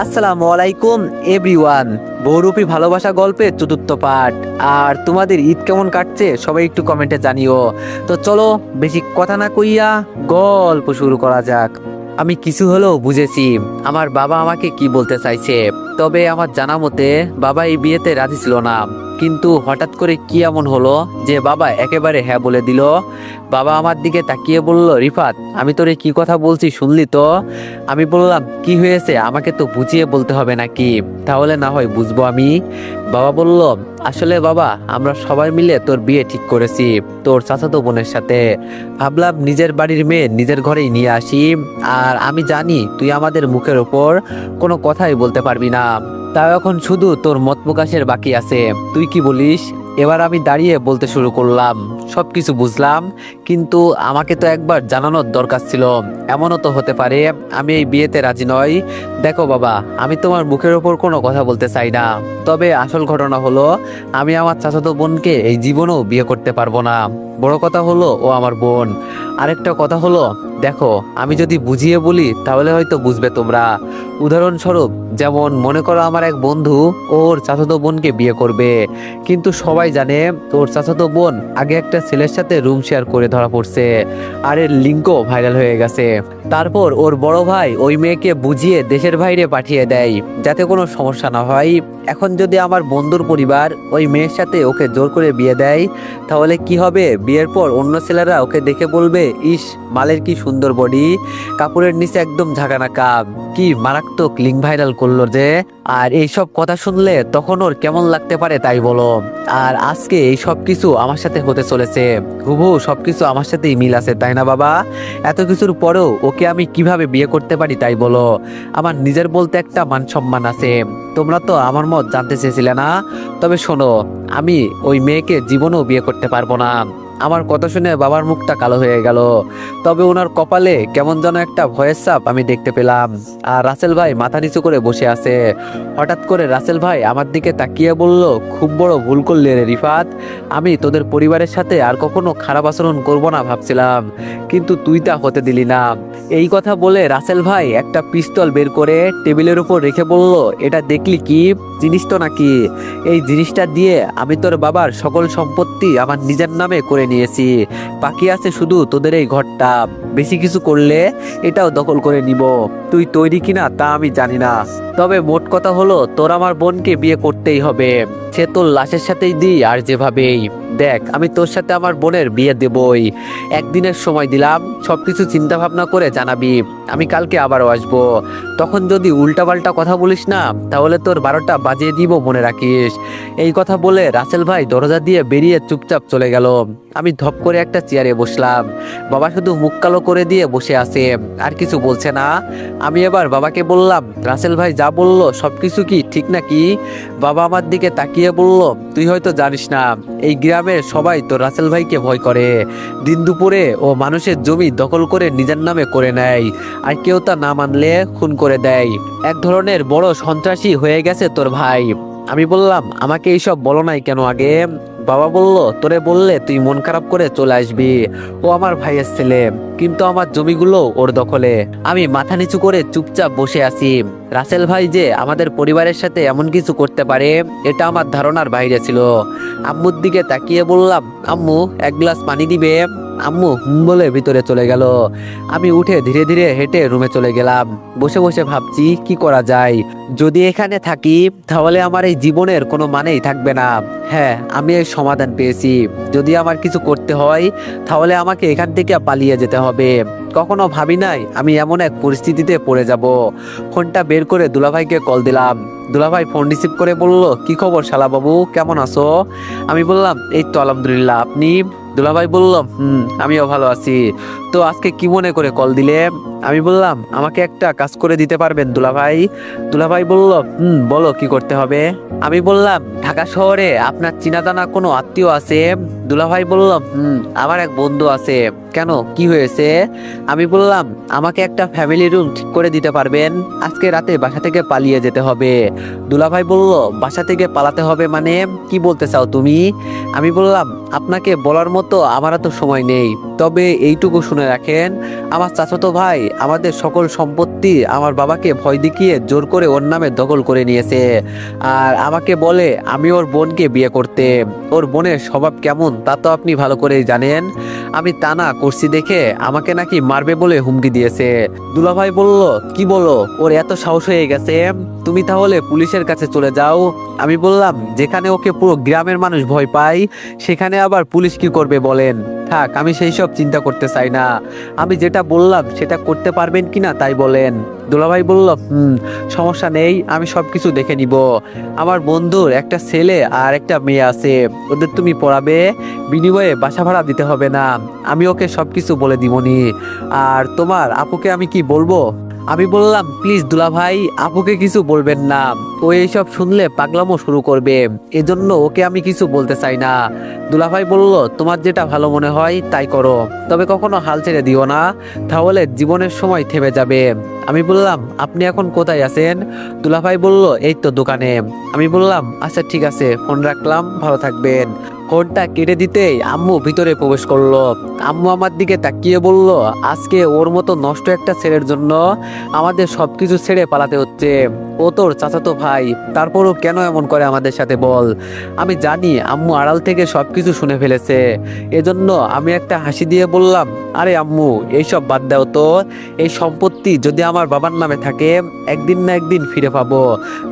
আসসালামু আলাইকুম এভরিওয়ান। বহুরূপী ভালোবাসা গল্পের চতুর্থ পার্ট। আর তোমাদের ঈদ কেমন কাটছে সবাই একটু কমেন্টে জানিও। তো চলো বেশি কথা না কইয়া গল্প শুরু করা যাক। আমি কিছু হলেও বুঝেছি আমার বাবা আমাকে কি বলতে চাইছে। তবে আমার জানা মতে বাবা এই বিয়েতে রাজি ছিল না, কিন্তু হঠাৎ করে কি এমন হলো যে বাবা একেবারে হ্যাঁ বলে দিল। বাবা আমার দিকে তাকিয়ে বলল, রিফাত, আমি তোরে কি কথা বলছি শুনলি তো? আমি বললাম, কি হয়েছে আমাকে তো বুঝিয়ে বলতে হবে নাকি? তাহলে না হয় বুঝবো আমি। বাবা বলল, আসলে বাবা, আমরা সবাই মিলে তোর বিয়ে ঠিক করেছি তোর চাচাতো বোনের সাথে। ভাবলাম নিজের বাড়ির মেয়ে নিজের ঘরেই নিয়ে আসি। আর আমি জানি তুই আমাদের মুখের ওপর কোনো কথাই বলতে পারবি না, তাও এখন শুধু তোর মত প্রকাশের বাকি আছে। তুই কি বলিস? এবার আমি দাঁড়িয়ে বলতে শুরু করলাম, সবকিছু বুঝলাম, কিন্তু আমাকে তো একবার জানানোর দরকার ছিল। এমনও তো হতে পারে আমি এই বিয়েতে রাজি নই। দেখো বাবা, আমি তোমার মুখের ওপর কোনো কথা বলতে চাই না, তবে আসল ঘটনা হলো আমি আমার চাচাতো বোনকে এই জীবনেও বিয়ে করতে পারবো না। বড় কথা হলো ও আমার বোন। আরেকটা কথা হলো, দেখো, আমি যদি বুঝিয়ে বলি তাহলে হয়তো বুঝবে তোমরা। উদাহরণস্বরূপ, যেমন মনে করো আমার এক বন্ধু ওর চাচাতো বোনকে বিয়ে করবে, কিন্তু সবাই জানে ওর চাচাতো বোন আগে একটা ছেলের সাথে রুম শেয়ার করে ধরা পড়ছে, আর এর লিঙ্কও ভাইরাল হয়ে গেছে। তারপর ওর বড় ভাই ওই মেয়েকে বুঝিয়ে দেশের বাইরে পাঠিয়ে দেয় যাতে কোনো সমস্যা না হয়। এখন যদি আমার বন্ধুর পরিবার ওই মেয়ের সাথে ওকে জোর করে বিয়ে দেয়, তাহলে কি হবে? বিয়ের পর অন্য ছেলেরা ওকে দেখে বলবে, ইস, মালের কি সুন্দর বডি, কাপড়ের নিচে একদম ঝাঁকানাকা, কি মারাত্মক লিঙ্ক ভাইরাল করলো যে। আর এইসব কথা শুনলে তখন ওর কেমন লাগতে পারে তাই বলো। আর আজকে এই সব কিছু আমার সাথে হতে চলেছে, হুবহু সবকিছু আমার সাথেই মিল আছে, তাই না বাবা? এত কিছুর পরেও ওকে আমি কিভাবে বিয়ে করতে পারি তাই বলো? আমার নিজের বলতে একটা মান সম্মান আছে। তোমরা তো আমার মত জানতে চেয়েছিলে না? তবে শোনো, আমি ওই মেয়েকে জীবনেও বিয়ে করতে পারবো না। আমার কথা শুনে বাবার মুখটা কালো হয়ে গেল, তবে ওনার কপালে কেমন যেন একটা ভয়ের ছাপ আমি দেখতে পেলাম। আর রাসেল ভাই মাথা নিচু করে বসে আছে। হঠাৎ করে রাসেল ভাই আমার দিকে তাকিয়ে বলল, খুব বড় ভুল করলে রে রিফাত। আমি তোদের পরিবারের সাথে আর কখনো খারাপ আচরণ করব না ভাবছিলাম, কিন্তু তুই তা হতে দিলি না। এই কথা বলে রাসেল ভাই একটা পিস্তল বের করে টেবিলের উপর রেখে বলল, এটা দেখলি কি জিনিস তো নাকি? এই জিনিসটা দিয়ে আমি তোর বাবার সকল সম্পত্তি আমার নিজের নামে করে নিয়েছি। বাকি আছে শুধু তোদের এই ঘরটা। বেশি কিছু করলে এটাও দখল করে নিব। তুই তৈরি কিনা তা আমি জানি না, তবে মোট কথা হলো তোর আমার বোনকে বিয়ে করতেই হবে। সে তোর লাশের সাথেই দিই আর যেভাবেই। দেখ, আমি তোর সাথে আমার বোনের বিয়ে দেবই। একদিনের সময় দিলাম, সবকিছু চিন্তা ভাবনা করে জানাবি। আমি কালকে আবারও আসবো। তখন যদি উল্টাপাল্টা কথা বলিস না, তাহলে তোর 12টা বাজিয়ে দিব, মনে রাখিস। এই কথা বলে রাসেল ভাই দরজা দিয়ে বেরিয়ে চুপচাপ চলে গেল। আমি ধপ করে একটা চেয়ারে বসলাম। বাবা শুধু মুখ কালো করে দিয়ে বসে আছে, আর কিছু বলছে না। আমি এবার বাবাকে বললাম, রাসেল ভাই যা বললো সবকিছু কি ঠিক নাকি? বাবা আমার দিকে তাকিয়ে বলল, তুই হয়তো জানিস না, এই গ্রামের সবাই তো রাসেল ভাইকে ভয় করে। দিন দুপুরে ও মানুষের জমি দখল করে নিজের নামে করে নেয়, আর কেউ তা না মানলে খুন করে দেয়। এক ধরনের বড় সন্ত্রাসী হয়ে গেছে তোর ভাই। আমি বললাম, আমাকে এইসব বলো নাই কেন আগে? বাবা বলল, তোরে বললে তুই মন খারাপ করে চলে আসবি। ও আমার ভাইয়ের ছেলে, কিন্তু আমার জমিগুলো ওর দখলে। আমি মাথা নিচু করে চুপচাপ বসে আছি। রাসেল ভাই যে আমাদের পরিবারের সাথে এমন কিছু করতে পারে, এটা আমার ধারণার বাইরে ছিল। আম্মুর দিকে তাকিয়ে বললাম, আম্মু, এক গ্লাস পানি দিবে? আম্মু হুম বলে ভিতরে চলে গেল। আমি উঠে ধীরে ধীরে হেঁটে রুমে চলে গেলাম। বসে বসে ভাবছি কি করা যায়। যদি এখানে থাকি তাহলে আমার এই জীবনের কোনো মানেই থাকবে না। হ্যাঁ, আমি এই সমাধান পেয়েছি। যদি আমার কিছু করতে হয় তাহলে আমাকে এখান থেকে পালিয়ে যেতে হবে। কখনো ভাবি নাই আমি এমন এক পরিস্থিতিতে পড়ে যাব। ফোনটা বের করে দুলাভাইকে কল দিলাম। দুলাভাই ফোন রিসিভ করে বলল, কি খবর শালা বাবু, কেমন আছো? আমি বললাম, এই তো আলহামদুলিল্লাহ, আপনি? দুলাভাই বলল, আমিও ভালো আছি। তো আজকে কি মনে করে কল দিলে? আমি বললাম, আমাকে একটা কাজ করে দিতে পারবেন দুলাভাই? দুলাভাই বলল, বলো কি করতে হবে? আমি বললাম, ঢাকা শহরে আপনার চিনা জানা কোনো আত্মীয় আছে? দুলাভাই বলল, আমার এক বন্ধু আছে। কেন, কি হয়েছে? আমি বললাম, আমাকে একটা ফ্যামিলি রুম ঠিক করে দিতে পারবেন? আজকে রাতে বাসা থেকে পালিয়ে যেতে হবে। দুলাভাই বলল, বাসা থেকে পালাতে হবে মানে কি বলতে চাও তুমি? আমি বললাম, আপনাকে বলার মতো আমার তো সময় নেই। তবে এইটুকু শুনে রাখেন, আমার চাচাতো ভাই আমাদের সকল সম্পত্তি আমার বাবাকে ভয় দেখিয়ে জোর করে ওর নামে দখল করে নিয়েছে। আর আমাকে বলে আমি ওর বোনকে বিয়ে করতে। ওর বোনের স্বভাব কেমন তা তো আপনি ভালো করেই জানেন। আমি তা না করছি দেখে আমাকে নাকি মারবে বলে হুমকি দিয়েছে। দুলাভাই বলল, কি বলো, ওর এত সাহস হয়ে গেছে? তুমি তাহলে পুলিশের কাছে চলে যাও। আমি বললাম, যেখানে ওকে পুরো গ্রামের মানুষ ভয় পায় সেখানে আবার পুলিশ কি করবে বলেন? থাক, আমি সেই সব চিন্তা করতে চাই না। আমি যেটা বললাম সেটা করতে পারবেন কিনা তাই বলেন। দুলাভাই বলল, সমস্যা নেই, আমি সব কিছু দেখে নিব। আমার বন্ধুর একটা ছেলে আর একটা মেয়ে আছে, ওদের তুমি পড়াবে, বিনিময়ে বাসা ভাড়া দিতে হবে না। আমি ওকে সব কিছু বলে দিবনি। আর তোমার আপুকে আমি কি বলবো? আমি বললাম, প্লিজ দুলাভাই, আপুকে কিছু বলবেন না। ও এইসব শুনলে পাগলামো শুরু করবে, এজন্য ওকে আমি কিছু বলতে চাই না। দুলাভাই বলল, তোমার যেটা ভালো মনে হয় তাই করো, তবে কখনো হাল ছেড়ে দিও না, তাহলে জীবনের সময় থেমে যাবে। আমি বললাম, আপনি এখন কোথায় আছেন? দুলাভাই বলল, এই তো দোকানে। আমি বললাম, আচ্ছা ঠিক আছে, ফোন রাখলাম, ভালো থাকবেন। ফোনটা কেটে দিতেই আম্মু ভিতরে প্রবেশ করলো। আম্মু আমার দিকে তাকিয়ে বলল, আজকে ওর মতো নষ্ট একটা ছেলের জন্য আমাদের সবকিছু ছেড়ে পালাতে হচ্ছে। ও তোর চাচাতো ভাই, তারপরও কেন এমন করে আমাদের সাথে বল? আমি জানি আম্মু আড়াল থেকে সবকিছু শুনে ফেলেছে, এজন্য আমি একটা হাসি দিয়ে বললাম, আরে আম্মু, এইসব বাদ দাও তো। এই সম্পত্তি যদি আমার বাবার নামে থাকে, একদিন না একদিন ফিরে পাবো,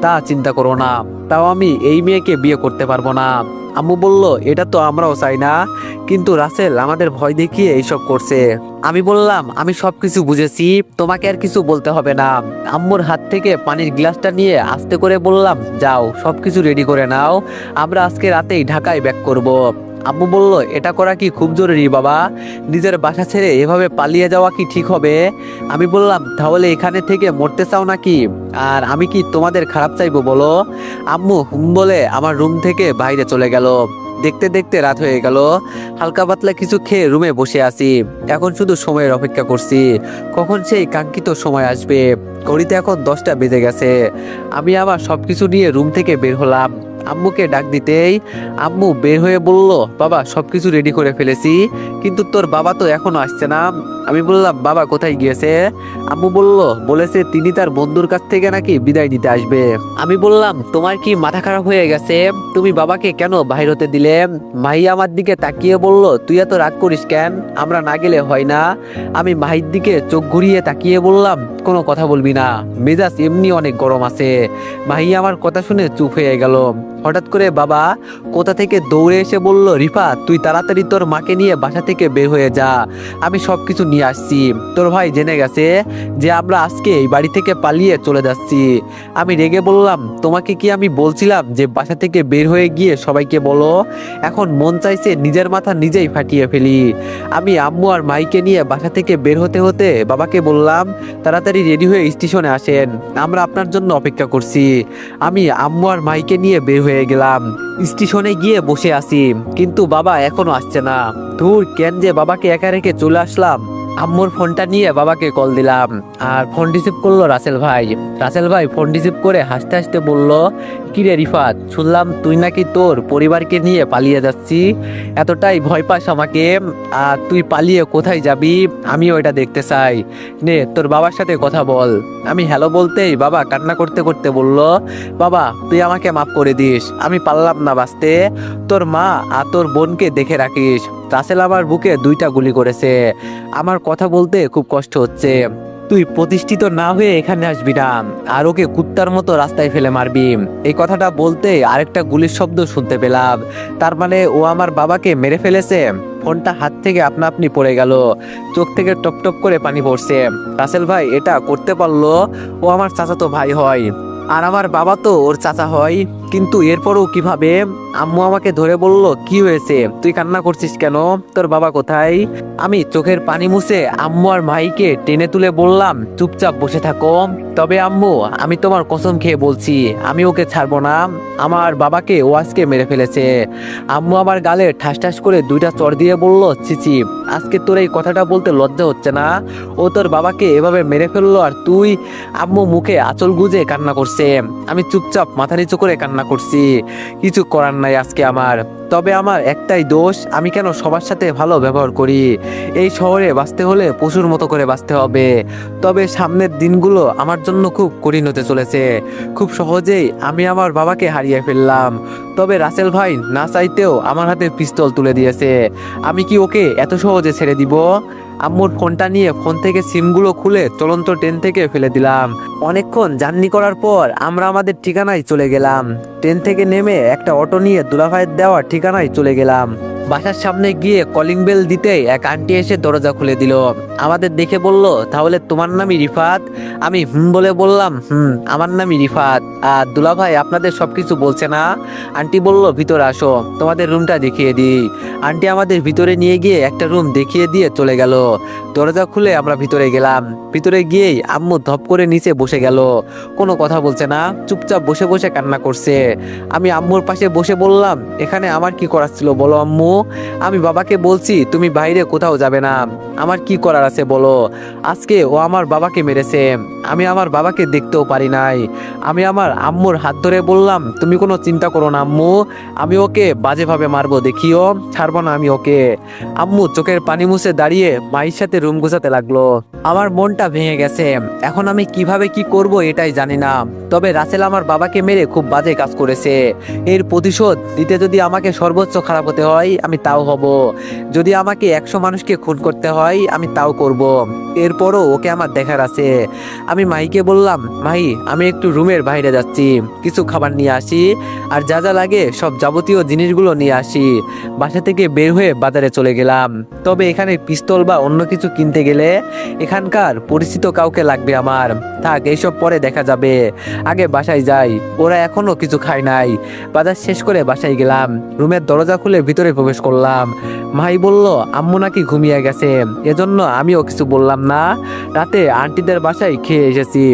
তা চিন্তা করো না। তাও আমি এই মেয়েকে বিয়ে করতে পারবো না। আম্মু বলল, এটা তো আমরাও চাই না, কিন্তু রাসেল আমাদের ভয় দেখিয়ে এইসব করছে। আমি বললাম, আমি সবকিছু বুঝেছি, তোমাকে আর কিছু বলতে হবে না। আম্মুর হাত থেকে পানির গ্লাসটা নিয়ে আস্তে করে বললাম, যাও সবকিছু রেডি করে নাও, আমরা আজকে রাতেই ঢাকায় ব্যাক করব। আম্মু বলল, এটা করা কি খুব জরুরি বাবা? নিজের বাসা ছেড়ে এভাবে পালিয়ে যাওয়া কি ঠিক হবে? আমি বললাম, তাহলে এখানে থেকে মরতে চাও নাকি? আর আমি কি তোমাদের খারাপ চাইবো বলো? আম্মু বলে আমার রুম থেকে বাইরে চলে গেল। দেখতে দেখতে রাত হয়ে গেল। হালকা পাতলা কিছু খেয়ে রুমে বসে আছি। এখন শুধু সময়ের অপেক্ষা করছি, কখন সেই কাঙ্ক্ষিত সময় আসবে। ঘড়িতে এখন 10টা বেজে গেছে। আমি আবার সবকিছু নিয়ে রুম থেকে বের হলাম। আম্মুকে ডাক দিতেই আম্মু বের হয়ে বলল, বাবা সবকিছু রেডি করে ফেলেছি, কিন্তু তোর বাবা তো এখনো আসছে না। আমি বললাম, বাবা কোথায় গিয়েছে? আম্মু বলেছে তিনি তার বন্ধুর কাছ থেকে নাকি বিদায় নিতে আসবে। আমি বললাম, তোমার কি মাথা খারাপ হয়ে গেছে? তুমি বাবাকে কেন বাইর হতে দিলে? মাহি আমার দিকে তাকিয়ে বলল, তুই এত রাগ করিস কেন? আমরা না গেলে হয় না? আমি মাহির দিকে চোখ ঘুরিয়ে তাকিয়ে বললাম, কোনো কথা বলবি না, মেজাজ এমনি অনেক গরম আছে। মাহি আমার কথা শুনে চুপ হয়ে গেল। হঠাৎ করে বাবা কোথা থেকে দৌড়ে এসে বলল, রিফা, তুই তাড়াতাড়ি তোর মাকে নিয়ে বাসা থেকে বের হয়ে যা, আমি সবকিছু নিয়ে আসছি। তোর ভাই জেনে গেছে যে আমরা আজকে এই বাড়ি থেকে পালিয়ে চলে যাচ্ছি। আমি রেগে বললাম, তোমাকে কি আমি বলছিলাম যে বাসা থেকে বের হয়ে গিয়ে সবাইকে বলো? এখন মন চাইছে নিজের মাথা নিজেই ফাটিয়ে ফেলি। আমি আম্মু আর মাইকে নিয়ে বাসা থেকে বের হতে হতে বাবাকে বললাম, তাড়াতাড়ি রেডি হয়ে স্টেশনে আসেন, আমরা আপনার জন্য অপেক্ষা করছি। আমি আম্মু আর মাইকে নিয়ে বের হয়ে গেলাম। স্টেশনে গিয়ে বসে আছি, কিন্তু বাবা এখনো আসছে না। ধুর, কেন যে বাবাকে একা রেখে চলে আসলাম। আম্মুর ফোনটা নিয়ে বাবাকে কল দিলাম, আর ফোন রিসিভ করলো রাসেল ভাই। রাসেল ভাই ফোন রিসিভ করে হাসতে হাসতে বলল, কিরে রিফাত, শুনলাম তুই নাকি তোর পরিবারকে নিয়ে পালিয়ে যাচ্ছি, এতটাই ভয় পাস আমাকে? আর তুই পালিয়ে কোথায় যাবি আমিও এটা দেখতে চাই। নে তোর বাবার সাথে কথা বল। আমি হ্যালো বলতেই বাবা কান্না করতে করতে বলল, বাবা তুই আমাকে মাফ করে দিস, আমি পারলাম না বাঁচতে। তোর মা আর তোর বোনকে দেখে রাখিস। রাসেল আমার বুকে 2টা গুলি করেছে, আমার কথা বলতে খুব কষ্ট হচ্ছে। তুই প্রতিষ্ঠিত না হয়ে এখানে আসবি না, আর ওকে কুত্তার মতো রাস্তায় ফেলে মারবি। এই কথাটা বলতে আরেকটা গুলির শব্দ শুনতে পেলাম, তার মানে ও আমার বাবাকে মেরে ফেলেছে। ফোনটা হাত থেকে আপনা আপনি পড়ে গেল, চোখ থেকে টপ টপ করে পানি পড়ছে। রাসেল ভাই এটা করতে পারলো? ও আমার চাচাতো ভাই হয়, আর আমার বাবা তো ওর চাচা হয়, কিন্তু এরপরও কিভাবে? আম্মু আমাকে ধরে বলল, কি হয়েছে, তুই কান্না করছিস কেন, তোর বাবা কোথায়? আমি চোখের পানি মুছে আম্মু আর মাইকে টেনে তুলে বললাম, চুপচাপ বসে থাকো। তবে আম্মু, আমি তোমার কসম খেয়ে বলছি, আমি ওকে ছাড়বো না। আমার বাবাকে ও আজকে মেরে ফেলেছে। আম্মু আমার গালে ঠাস ঠাস করে 2টা চড় দিয়ে বলল, চিচি, আজকে তোর এই কথাটা বলতে লজ্জা হচ্ছে না? ও তোর বাবাকে এভাবে মেরে ফেললো আর তুই? আম্মু মুখে আঁচল গুজে কান্না করছে। আমি চুপচাপ মাথা নিচু করে কান্না করছি, কিছু করার নাই আজকে আমার। তবে আমার একটাই দোষ, আমি কেন সবার সাথে ভালো ব্যবহার করি। এই শহরে বাঁচতে হলে পশুর মতো করে বাঁচতে হবে। তবে সামনের দিনগুলো আমার জন্য খুব কঠিন হতে চলেছে। খুব সহজেই আমি আমার বাবাকে হারিয়ে ফেললাম। তবে রাসেল ভাই না চাইতেও আমার হাতে পিস্তল তুলে দিয়েছে। আমি কি ওকে এত সহজে ছেড়ে দিব? আম্মুর ফোনটা নিয়ে ফোন থেকে সিমগুলো খুলে চলন্ত ট্রেন থেকে ফেলে দিলাম। অনেকক্ষণ জার্নি করার পর আমরা আমাদের ঠিকানায় চলে গেলাম। ট্রেন থেকে নেমে একটা অটো নিয়ে দুলাভাইয়ের দেওয়া ঠিকানায় চলে গেলাম। বাসার সামনে গিয়ে কলিং বেল দিতেই এক আন্টি এসে দরজা খুলে দিল। আমাদের দেখে বলল, তাহলে তোমার নামই রিফাত? আমি বলে বললাম, আমার নামই রিফাত। আর দুলাভাই আপনাদের সবকিছু বলছে না? আন্টি বলল, ভিতরে আসো, তোমাদের রুমটা দেখিয়ে দিই। আন্টি আমাদের ভিতরে নিয়ে গিয়ে একটা রুম দেখিয়ে দিয়ে চলে গেল। দরজা খুলে আমরা ভিতরে গেলাম। ভিতরে গিয়েই আম্মু ধপ করে নিচে বসে গেল। কোনো কথা বলছে না, চুপচাপ বসে বসে কান্না করছে। আমি আম্মুর পাশে বসে বললাম, এখানে আমার কি করার ছিল বলো আম্মু? আমি বাবাকে বলছি তুমি বাইরে কোথাও যাবে না, আমার কি করার আছে বলো? আজকে ও আমার বাবাকে মেরেছে, আমি আমার বাবাকে দেখতেও পারি নাই। আমি আমার আম্মুর হাত ধরে বললাম, তুমি কোনো চিন্তা করো না আম্মু, আমি ওকে বাজেভাবে মারবো, দেখিও, ছাড়বো না আমি ওকে। আম্মু চোখের পানি মুছে দাঁড়িয়ে মায়ের সাথে রুম গোছাতে লাগলো। আমার মনটা ভেঙে গেছে। এখন আমি কিভাবে কি করব এটাই জানি না। তবে রাসেল আমার বাবাকে মেরে খুব বাজে কাজ করেছে। এর প্রতিশোধ দিতে যদি আমাকে সর্বোচ্চ খারাপ হতে হয় আমি তাও হব। যদি আমাকে 100 মানুষকে খুন করতে হয় আমি তাও করব। এরপরও ওকে আমার দেখার আছে। আমি মাইকে বললাম, মাই আমি একটু রুমের বাইরে যাচ্ছি, কিছু খাবার নিয়ে আসি, আর যা যা লাগে সব যাবতীয় জিনিসগুলো নিয়ে আসি। বাসা থেকে বের হয়ে বাজারে চলে গেলাম। তবে এখানে পিস্তল বা অন্য কিছু কিনতে গেলে এখানকার পরিচিত কাউকে লাগবে আমার। থাক, এইসব পরে দেখা যাবে, আগে বাসায় যাই। ওরা এখনো কিছু খায় নাই। বাজার শেষ করে বাসায় গেলাম। রুমের দরজা খুলে ভিতরে প্রবেশ করলাম। ভাই বলল আম্মু নাকি ঘুমিয়ে গেছে, এজন্য আমিও কিছু বললাম না। রাতে আন্টিদের বাসায় খেয়ে এসেছি।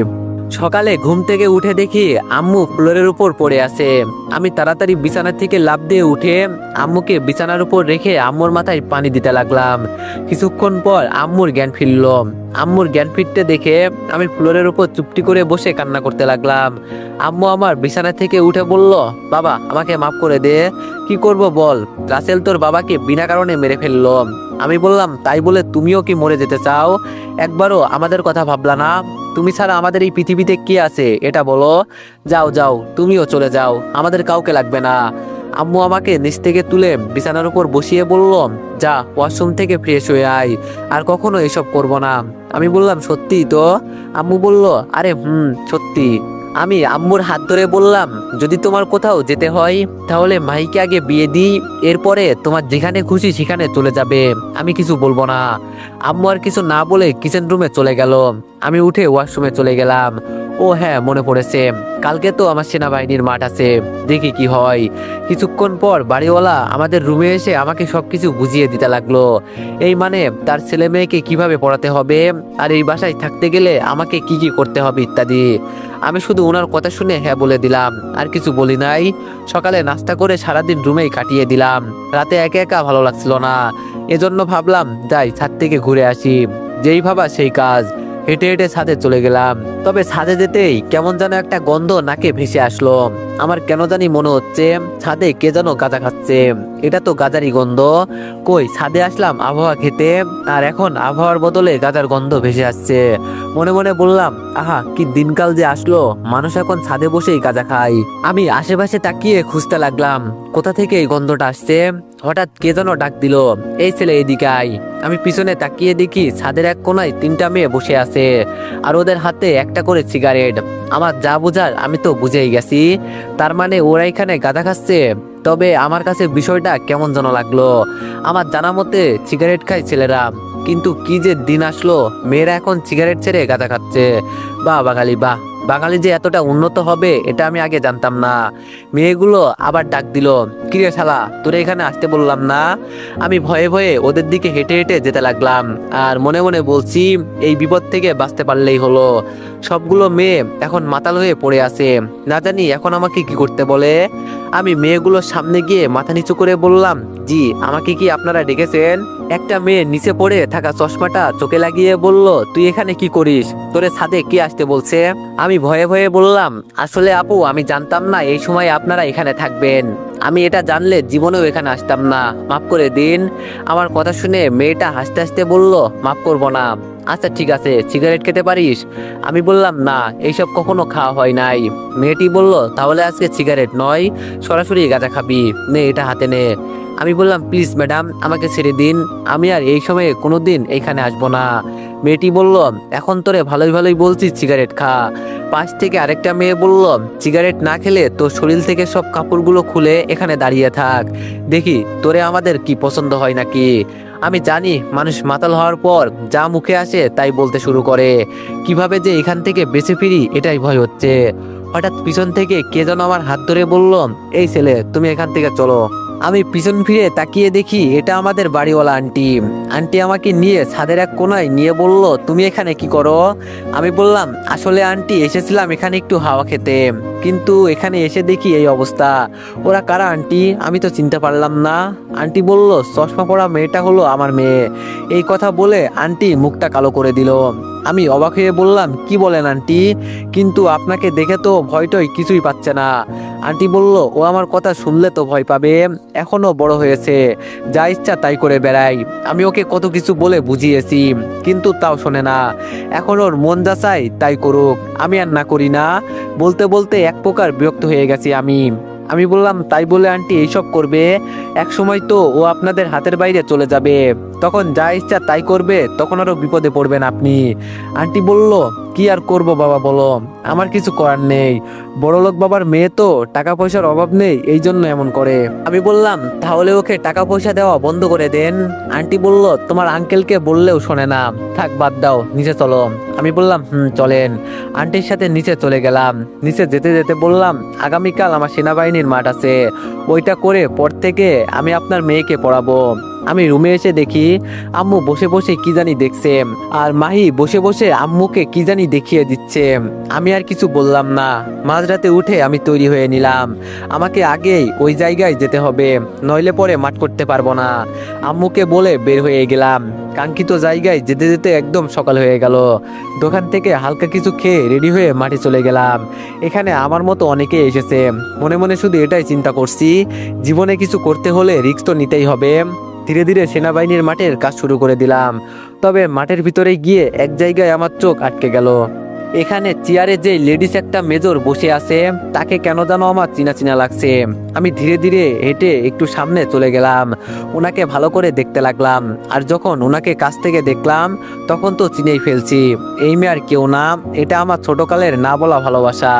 সকালে ঘুম থেকে উঠে দেখি আম্মু ফ্লোরের উপর পড়ে আছে। আমি তাড়াতাড়ি বিছানা থেকে লাফ দিয়ে উঠে আম্মুকে বিছানার উপর রেখে আম্মুর মাথায় পানি দিতে লাগলাম। কিছুক্ষণ পর আম্মুর জ্ঞান ফিরল। আম্মুর জ্ঞান ফিরতে দেখে আমি ফ্লোরের উপর চুপটি করে বসে কান্না করতে লাগলাম। আম্মু আমার বিছানা থেকে উঠে বলল, বাবা আমাকে মাফ করে দে। কি করব বল, রাসেল তোর বাবাকে বিনা কারণে মেরে ফেললো। আমি বললাম, তাই বলে তুমিও কি মরে যেতে চাও? একবারও আমাদের কথা ভাবলা না? তুমি ছাড়া আমাদের এই পৃথিবীতে কে আছে এটা বলো? যাও যাও, তুমিও চলে যাও, আমাদের কাউকে লাগবে না। আম্মু আমাকে নিচ থেকে তুলে বিছানার উপর বসিয়ে বলল, যা ওয়াশরুম থেকে ফ্রেশ হয়ে আয়, আর কখনো এসব করব না। আমি বললাম, সত্যি তো? আম্মু বলল, আরে সত্যি। আমি আম্মুর হাত ধরে বললাম, যদি তোমার কোথাও যেতে হয় তাহলে মাইকে আগে বিয়ে দিই, এরপরে তোমার যেখানে খুশি সেখানে চলে যাবে, আমি কিছু বলবো না। আম্মু আর কিছু না বলে কিচেন রুমে চলে গেল। আমি উঠে ওয়াশরুমে চলে গেলাম। ও হ্যাঁ, মনে পড়েছে, কালকে তো আমার সেনাবাহিনীর মাঠ আছে, দেখি কি হয়। কিছুক্ষণ পর বাড়িওয়ালা আমাদের রুমে এসে আমাকে সবকিছু বুঝিয়ে দিতে লাগলো। এই মানে তার ছেলে মেয়েকে কিভাবে পড়াতে হবে, আর এই বাসায় থাকতে গেলে আমাকে কি কি করতে হবে ইত্যাদি। আমি শুধু ওনার কথা শুনে হ্যাঁ বলে দিলাম, আর কিছু বলি নাই। সকালে নাস্তা করে সারাদিন রুমেই কাটিয়ে দিলাম। রাতে একা একা ভালো লাগছিল না, এজন্য ভাবলাম যাই ছাদ থেকে ঘুরে আসি। যেই ভাবা সেই কাজ, হেঁটে হেঁটে ছাদে চলে গেলাম। তবে ছাদে যেতেই কেমন যেন একটা গন্ধ নাকে ভেসে আসলো। আমার কেন জানি মনে হচ্ছে ছাদে কে যেন গাঁজা খাচ্ছে। এটা তো গাঁজারই গন্ধ। কই, ছাদে আসলাম আবহাওয়া খেতে, আর এখন আবহাওয়ার বদলে গাঁজার গন্ধ ভেসে আসছে। মনে মনে বললাম, আহা কি দিনকাল যে আসলো, মানুষ এখন ছাদে বসেই গাঁজা খায়। আমি আশেপাশে তাকিয়ে খুঁজতে লাগলাম কোথা থেকে এই গন্ধটা আসছে। হঠাৎ কে যেন ডাক দিল, এই ছেলে এদিকে আয়। আমি পিছনে তাকিয়ে দেখি ছাদের এক কোনায় 3টা মেয়ে বসে আছে, আর ওদের হাতে একটা করে সিগারেট। আমার যা বোঝার আমি তো বুঝেই গেছি, তার মানে ওরা এখানে গাঁজা খাচ্ছে। তবে আমার কাছে বিষয়টা কেমন যেন লাগলো। আমার জানা মতে সিগারেট খায় ছেলেরা, কিন্তু কি যে দিন আসলো, মেয়েরা এখন সিগারেট ছেড়ে গাঁজা খাচ্ছে। বাহ বাঙালি, বাহ, বাঙালি যে এতটা উন্নত হবে এটা আমি আগে জানতাম না। মেয়েগুলো আবার ডাক দিল, কিরে শালা, তোরে এখানে আসতে বললাম না? আমি ভয়ে ভয়ে ওদের দিকে হেঁটে হেঁটে যেতে লাগলাম, আর মনে মনে বলছি এই বিপদ থেকে বাঁচতে পারলেই হলো। সবগুলো মেয়ে এখন মাতাল হয়ে পড়ে আছে, না জানি এখন আমাকে কি করতে বলে। আমি মেয়েগুলোর সামনে গিয়ে মাথা নিচু করে বললাম, জি আমাকে কি আপনারা ডেকেছেন? একটা মেয়ে নিচে পড়ে থাকা চশমাটা চোখে লাগিয়ে বলল, তুই এখানে কি করিস? তোরে ছাদে কে আসতে বলছে? আমি ভয়ে ভয়ে বললাম, আসলে আপু আমি জানতাম না এই সময় আপনারা এখানে থাকবেন। আমি এটা জানলে জীবনেও এখানে আসতাম না, মাফ করে দিন। আমার কথা শুনে মেয়েটা হাসতে হাসতে বলল, মাফ করবো না। আচ্ছা ঠিক আছে, সিগারেট খেতে পারিস? আমি বললাম, না এইসব কখনো খাওয়া হয় নাই। মেয়েটি বলল, তাহলে আজকে সিগারেট নয়, সরাসরি গাঁজা খাবি, নে এটা হাতে নে। আমি বললাম, প্লিজ ম্যাডাম আমাকে ছেড়ে দিন, আমি আর এই সময়ে কোনোদিন এইখানে আসবো না। মেয়েটি বলল, এখন তোরে ভালোই ভালোই বলছি সিগারেট খা। পাশ থেকে আরেকটা মেয়ে বলল, সিগারেট না খেলে তোর শরীর থেকে সব কাপড়গুলো খুলে এখানে দাঁড়িয়ে থাক, দেখি তোরে আমাদের কি পছন্দ হয় নাকি। আমি জানি মানুষ মাতাল হওয়ার পর যা মুখে আসে তাই বলতে শুরু করে, কিভাবে যে এখান থেকে বেঁচে ফিরি এটাই ভয় হচ্ছে। হঠাৎ পিছন থেকে কে যেন আমার হাত ধরে বলল, এই ছেলে তুমি এখান থেকে চলো। আমি পিছন ফিরে তাকিয়ে দেখি এটা আমাদের বাড়িওয়ালা আন্টি। আন্টি আমাকে নিয়ে ছাদের এক কোনায় নিয়ে বলল, তুমি এখানে কি করো? আমি বললাম, আসলে আন্টি এসেছিলাম এখানে একটু হাওয়া খেতে, কিন্তু এখানে এসে দেখি এই অবস্থা। ওরা কারা আন্টি? আমি তো চিনতে পারলাম না। আন্টি বলল, চশমা পরা মেয়েটা হলো আমার মেয়ে। এই কথা বলে আন্টি মুখটা কালো করে দিল। আমি অবাক হয়ে বললাম, কি বলেন আন্টি? কিন্তু আপনাকে দেখে তো ভয়টই কিছুই পাচ্ছে না। আন্টি বলল, ও আমার কথা শুনলে তো ভয় পাবে, এখনো বড় হয়েছে, যা ইচ্ছা তাই করে বেড়াই। আমি ওকে কত কিছু বলে বুঝিয়েছি, কিন্তু তাও শোনে না। এখন ওর মন যা চায় তাই করুক, আমি আর না করি না। বলতে বলতে এক প্রকার বিরক্ত হয়ে গেছি আমি বললাম, তাই বলে আন্টি এইসব করবে? এক সময় তো ও আপনাদের হাতের বাইরে চলে যাবে, তখন যা ইচ্ছা তাই করবে, তখন আরো বিপদে পড়বেন আপনি। আন্টি বলল, কি আর করব বাবা বলো, আমার কিছু করার নেই, বড়লোক বাবার মেয়ে তো, টাকা পয়সার অভাব নেই, এই জন্য এমন করে। আমি বললাম, তাহলে ওকে টাকা পয়সা দেওয়া বন্ধ করে দেন। আন্টি বলল, তোমার আঙ্কেলকে বললেও শোনে না, থাক বাদ দাও, নিচে চলো। আমি বললাম, চলেন। আন্টির সাথে নিচে চলে গেলাম। নিচে যেতে যেতে বললাম, আগামীকাল আমার সেনাবাহিনীর মাঠ আছে, ওইটা করে পর থেকে আমি আপনার মেয়েকে পড়াবো। আমি রুমে এসে দেখি আম্মু বসে বসে কি জানি দেখছে, আর মাহি বসে বসে আম্মুকে কি জানি দেখিয়ে দিচ্ছে। আমি আর কিছু বললাম না। মাঝরাতে উঠে আমি তৈরি হয়ে নিলাম, আমাকে আগেই ওই জায়গায় যেতে হবে, নইলে পরে মাঠ করতে পারবো না। আম্মুকে বলে বের হয়ে গেলাম। কাঙ্ক্ষিত জায়গায় যেতে যেতে একদম সকাল হয়ে গেল। দোকান থেকে হালকা কিছু খেয়ে রেডি হয়ে মাঠে চলে গেলাম। এখানে আমার মতো অনেকে এসেছে, মনে মনে শুধু এটাই চিন্তা করছি, জীবনে কিছু করতে হলে রিস্ক তো নিতেই হবে। ধীরে ধীরে সেনাবাহিনীর মাঠের কাজ শুরু করে দিলাম। তবে মাঠের ভিতরে গিয়ে এক জায়গায় আমার চোখ আটকে গেল। এখানে চেয়ারে যে লেডিস একটা মেজর বসে আছে, তাকে কেন যেন আমার চিনা চিনা লাগছে। আমি ধীরে ধীরে হেঁটে একটু সামনে চলে গেলাম, ওনাকে ভালো করে দেখতে লাগলাম। আর যখন ওনাকে কাছ থেকে দেখলাম, তখন তো চিনেই ফেলছি, এই মেয়ে আর কেউ না, এটা আমার ছোটকালের না বলা ভালোবাসা,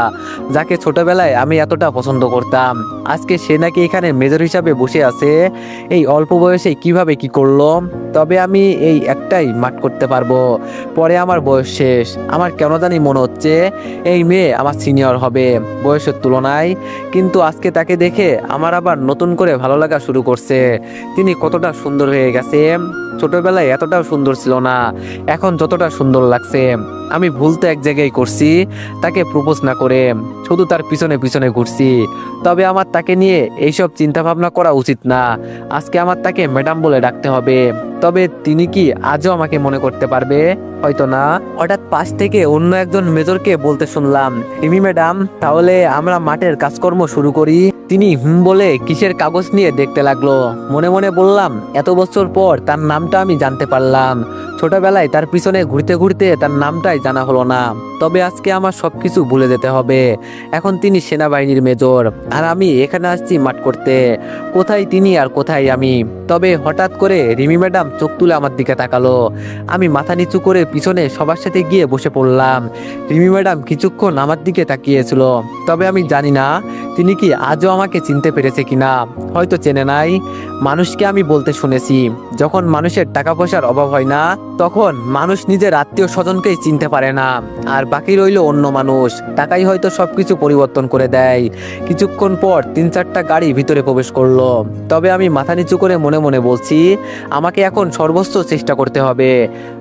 যাকে ছোটবেলায় আমি এতটা পছন্দ করতাম। আজকে সে নাকি এখানে মেজর হিসাবে বসে আছে। এই অল্প বয়সে কিভাবে কি করলো? তবে আমি এই একটাই মাঠ করতে পারবো, পরে আমার বয়স শেষ। আমার কেন জানি মনে হচ্ছে এই মেয়ে আমার সিনিয়র হবে বয়সের তুলনায়, কিন্তু আজকে তাকে দেখে আমার আবার নতুন করে ভালো লাগা শুরু করছে। তিনি কতটা সুন্দর হয়ে গেছে, ছোটবেলায় এতটাও সুন্দর ছিল না, এখন যতটা সুন্দর লাগছে। আমি ভুল তো এক জায়গায় করছি, তাকে প্রপোজ না করে শুধু তার পিছনে পিছনে ঘুরছি। তবে আমার তাকে নিয়ে এইসব চিন্তা ভাবনা করা উচিত না। আজকে আমার তাকে ম্যাডাম বলে ডাকতে হবে। তবে তিনি কি আজও আমাকে মনে করতে পারবে? হয়তো না। হঠাৎ পাশ থেকে অন্য একজন মেজরকে বলতে শুনলাম, রিমি ম্যাডাম, তাহলে আমরা মাঠের কাজকর্ম শুরু করি। তিনি বলে কিসের কাগজ নিয়ে দেখতে লাগলো। মনে মনে বললাম, এত বছর পর তার নামটা আমি জানতে পারলাম, ছোটবেলায় তার পিছনে ঘুরতে ঘুরতে তার নামটাই জানা হলো না। তবে আজকে আমার সবকিছু ভুলে যেতে হবে। এখন তিনি সেনাবাহিনীর মেজর, আর আমি এখানে আসছি মাঠ করতে। কোথায় তিনি আর কোথায় আমি? তবে হঠাৎ করে রিমি ম্যাডাম চোখ তুলে আমার দিকে তাকালো। আমি মাথা নিচু করে পিছনে সবার সাথে গিয়ে বসে পড়লাম। রিমি ম্যাডাম কিছুক্ষণ আমার দিকে তাকিয়েছিল, তবে আমি জানি না তিনি কি আজও আমাকে চিনতে পেরেছে কিনা। হয়তো চেনে নাই। মানুষকে আমি বলতে শুনেছি, যখন মানুষের টাকা পয়সার অভাব হয় না, তখন মানুষ নিজের আত্মীয় স্বজনকেই চিনতে পারে না, আর বাকি রইল অন্য মানুষ। টাকাই হয়তো সবকিছু পরিবর্তন করে দেয়। কিছুক্ষণ পর 3-4টা গাড়ি ভিতরে প্রবেশ করলো। তবে আমি মাথা নিচু করে মনে মনে বলছি, আমাকে এখন সর্বোচ্চ চেষ্টা করতে হবে।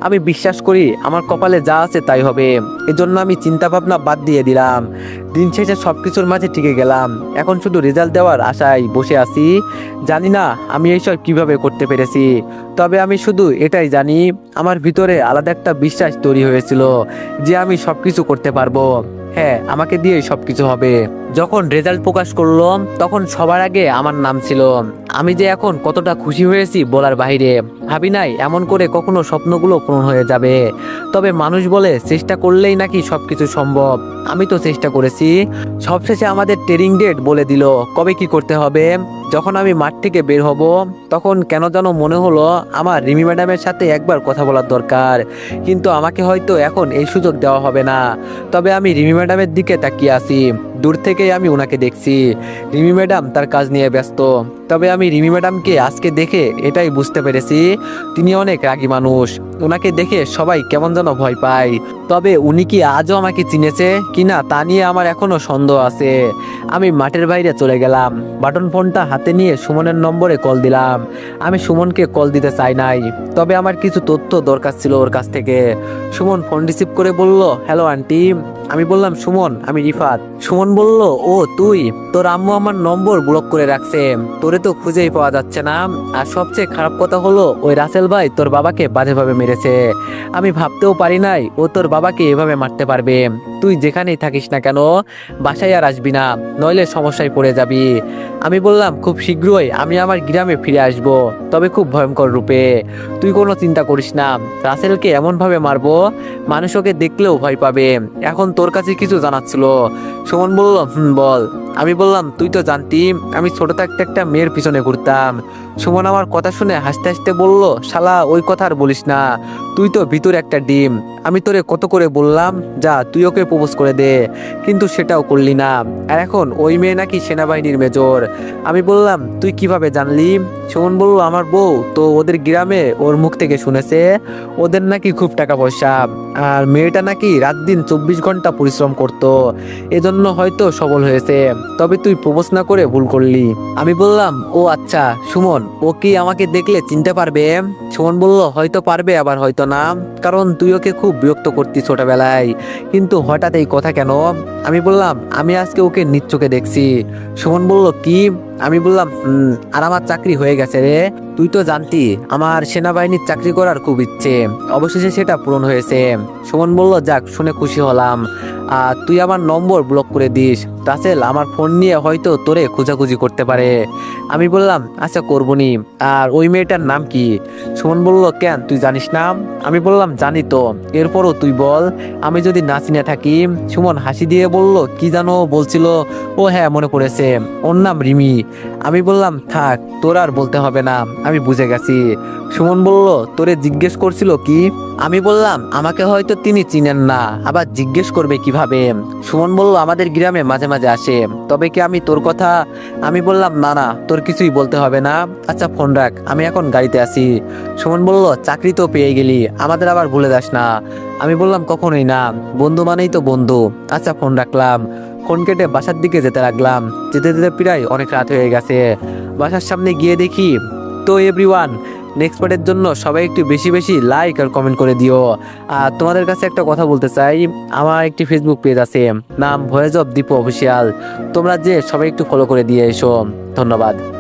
আমি বিশ্বাস করি আমার কপালে যা আছে তাই হবে, এজন্য আমি চিন্তা ভাবনা বাদ দিয়ে দিলাম। দিন শেষে সবকিছুর মাঝে টিকে গেলাম। এখন শুধু রেজাল্ট দেওয়ার আশায় বসে আছি। জানি না আমি এইসব কিভাবে করতে পেরেছি। তবে আমি শুধু এটাই জানি, আমার ভিতরে আলাদা একটা বিশ্বাস তৈরি হয়েছিল যে আমি সবকিছু করতে পারবো। হ্যাঁ, আমাকে দিয়ে সবকিছু হবে। যখন রেজাল্ট প্রকাশ করলো তখন সবার আগে আমার নাম ছিল। আমি যে এখন কতটা খুশি হয়েছি বলার বাইরে। ভাবি নাই এমন করে কখনো স্বপ্নগুলো পূরণ হয়ে যাবে। তবে মানুষ বলে চেষ্টা করলেই নাকি সবকিছু সম্ভব। আমি তো চেষ্টা করেছি। সবশেষে আমাদের ট্রেনিং ডেট বলে দিল কবে কি করতে হবে। যখন আমি মাঠ থেকে বের হব তখন কেন যেন মনে হলো আমার রিমি ম্যাডামের সাথে একবার কথা বলার দরকার। কিন্তু আমাকে হয়তো এখন এই সুযোগ দেওয়া হবে না। তবে আমি রিমি ম্যাডামের দিকে তাকিয়ে আছি। দূর থেকেই আমি ওনাকে দেখছি। রিমি ম্যাডাম তার কাজ নিয়ে ব্যস্ত। তবে আমি রিমি ম্যাডামকে আজকে দেখে এটাই বুঝতে পেরেছি তিনি অনেক রাগী মানুষ। ওনাকে দেখে সবাই কেমন যেন ভয় পায়। তবে উনি কি আজও আমাকে চিনেছে কিনা তা নিয়ে আমার এখনো সন্দেহ আছে। আমি মাঠের বাইরে চলে গেলাম। বাটন ফোনটা হাতে নিয়ে সুমনের নম্বরে কল দিলাম। আমি সুমনকে কল দিতে চাই নাই, তবে আমার কিছু তথ্য দরকার ছিল ওর কাছ থেকে। সুমন ফোন রিসিভ করে বলল, হ্যালো আন্টি। আমি বললাম, সুমন, আমি রিফাত। সুমন বলল, ও তুই? তোর আম্মু আমার নম্বর ব্লক করে রাখছে, তোরে তো খুঁজেই পাওয়া যাচ্ছে না। আর সবচেয়ে খারাপ কথা হলো ওই রাসেল ভাই তোর বাবাকে বাজেভাবে মেরেছে। আমি ভাবতেও পারি নাই ও তোর বাবাকে এভাবে মারতে পারবে। তুই যেখানেই থাকিস না কেন বাসায় আর আসবি না, নইলে সমস্যায় পড়ে যাবি। আমি বললাম, খুব শীঘ্রই আমি আমার গ্রামে ফিরে আসব, তবে খুব ভয়ঙ্কর রূপে। তুই কোনো চিন্তা করিস না, রাসেলকে এমনভাবে মারবো মানুষ ওকে দেখলেও ভয় পাবে। এখন তোর কাছে কিছু জানাচ্ছিল। সুমন বলল, বল। আমি বললাম, তুই তো জানতি আমি ছোট থাকতে একটা মেয়ের পিছনে ঘুরতাম। সুমন আমার কথা শুনে হাসতে হাসতে বলল, শালা ওই কথা আর বলিস না, তুই তো ভিতরে একটা ডিম। আমি তোরে কত করে বললাম যা তুই ওকে প্রপোজ করে দে, কিন্তু সেটাও করলি না। আর এখন ওই মেয়ে নাকি সেনাবাহিনীর মেজর। আমি বললাম, তুই কিভাবে জানলি? সুমন বলল, আমার বউ তো ওদের গ্রামে ওর মুখ থেকে শুনেছে ওদের নাকি খুব টাকা পয়সা, আর মেয়েটা নাকি রাত দিন 24 ঘন্টা পরিশ্রম করত, এজন্য হয়তো সবল হয়েছে। তবে তুই প্রপোজ না করে ভুল করলি। আমি বললাম, ও আচ্ছা। সুমন, ও কি আমাকে দেখলে চিনতে পারবে? সুমন বলল, হয়তো পারবে, আবার হয়তো না, কারণ তুই ওকে খুব বিরক্ত করতি ছোটবেলায়। কিন্তু হঠাৎ এই কথা কেন? আমি বললাম, আমি আজকে ওকে নিজ চোখে দেখছি। সুমন বলল, কি? আমি বললাম, আর আমার চাকরি হয়ে গেছে রে। তুই তো জানতি আমার সেনাবাহিনীর চাকরি করার খুব ইচ্ছে, অবশেষে সেটা পূরণ হয়েছে। সুমন বলল, যাক, শুনে খুশি হলাম। আর তুই আমার নম্বর ব্লক করে দিস। রাসেল আমার ফোন নিয়ে হয়তো তোরে খোঁজাখুঁজি করতে পারে। আমি বললাম, আচ্ছা, করবনি। আর ওই মেয়েটার নাম কি? সুমন বলল, কেন, তুই জানিস না? আমি বললাম, জানি তো, এরপরও তুই বল, আমি যদি না চিনে থাকি। সুমন হাসি দিয়ে বলল, কি জানো বলছিল? ও হ্যাঁ, মনে পড়েছে, ওর নাম রিমি। আমি বললাম, থাক, তোর আর বলতে হবে না, আমি বুঝে গেছি। সুমন বলল, তোরে জিজ্ঞেস করছিল কি? আমি বললাম, আমাকে হয়তো তিনি চিনেন না, আবার জিজ্ঞেস করবে কিভাবে? সুমন বলল, আমাদের গ্রামে মাঝে মাঝে আসে। তবে কি আমি তোর কথা? আমি বললাম, না না, তোর কিছুই বলতে হবে না। আচ্ছা, ফোন রাখ, আমি এখন গাড়িতে আছি। সুমন বলল, চাকরি তো পেয়ে গেলি, আমাদের আবার ভুলে যাস না। আমি বললাম, কখনোই না, বন্ধু মানেই তো বন্ধু। আচ্ছা, ফোন রাখলাম। ফোন কেটে বাসার দিকে যেতে লাগলাম। যেতে যেতে প্রায় অনেক রাত হয়ে গেছে। বাসার সামনে গিয়ে দেখি। তো এভরিওয়ান, নেক্সট পার্টের জন্য সবাই একটু বেশি বেশি লাইক আর কমেন্ট করে দিও। আর তোমাদের কাছে একটা কথা বলতে চাই, আমার একটি ফেসবুক পেজ আছে, নাম ভয়েস অফ দীপু অফিসিয়াল। তোমরা যে সবাই একটু ফলো করে দিয়ে এসো। ধন্যবাদ।